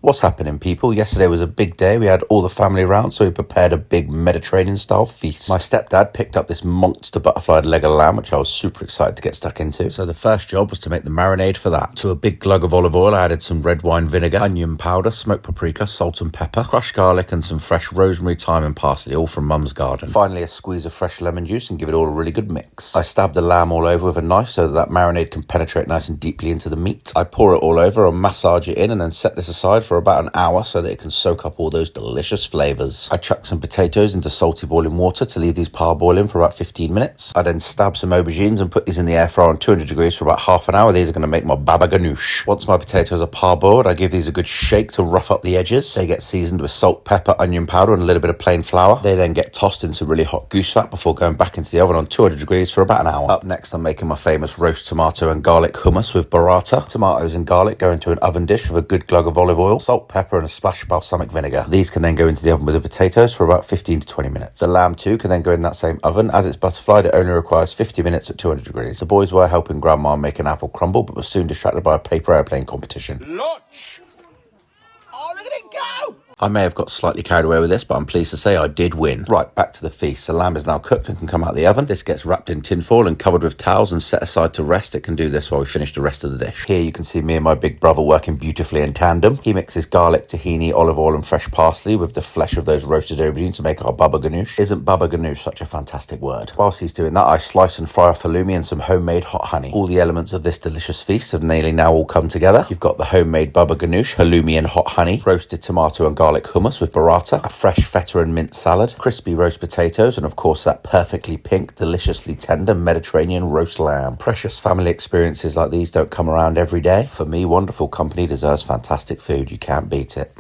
What's happening, people? Yesterday was a big day. We had all the family around, so we prepared a big Mediterranean-style feast. My stepdad picked up this monster butterfly leg of lamb, which I was super excited to get stuck into. So the first job was to make the marinade for that. To a big glug of olive oil, I added some red wine vinegar, onion powder, smoked paprika, salt and pepper, crushed garlic, and some fresh rosemary, thyme, and parsley, all from Mum's garden. Finally, a squeeze of fresh lemon juice and give it all a really good mix. I stabbed the lamb all over with a knife so that marinade can penetrate nice and deeply into the meat. I pour it all over and massage it in, and then set this aside for about an hour so that it can soak up all those delicious flavours. I chucked some potatoes into salty boiling water to leave these parboiling for about 15 minutes. I then stabbed some aubergines and put these in the air fryer on 200 degrees for about half an hour. These are going to make my baba ganoush. Once my potatoes are parboiled, I give these a good shake to rough up the edges. They get seasoned with salt, pepper, onion powder, and a little bit of plain flour. They then get tossed into really hot goose fat before going back into the oven on 200 degrees for about an hour. Up next, I'm making my famous roast tomato and garlic hummus with burrata. Tomatoes and garlic go into an oven dish with a good glug of olive oil, salt, pepper, and a splash of balsamic vinegar. These can then go into the oven with the potatoes for about 15 to 20 minutes. The lamb too can then go in that same oven. As it's butterflied, it only requires 50 minutes at 200 degrees. The boys were helping Grandma make an apple crumble, but were soon distracted by a paper airplane competition. Launch! Oh, look at it go! I may have got slightly carried away with this, but I'm pleased to say I did win. Right, back to the feast. The lamb is now cooked and can come out of the oven. This gets wrapped in tinfoil and covered with towels and set aside to rest. It can do this while we finish the rest of the dish. Here you can see me and my big brother working beautifully in tandem. He mixes garlic, tahini, olive oil and fresh parsley with the flesh of those roasted aubergines to make our baba ganoush. Isn't baba ganoush such a fantastic word? Whilst he's doing that, I slice and fry off halloumi and some homemade hot honey. All the elements of this delicious feast have nearly now all come together. You've got the homemade baba ganoush, halloumi and hot honey, roasted tomato and garlic hummus with burrata, a fresh feta and mint salad, crispy roast potatoes, and of course that perfectly pink, deliciously tender Mediterranean roast lamb. Precious family experiences like these don't come around every day. For me, wonderful company deserves fantastic food. You can't beat it.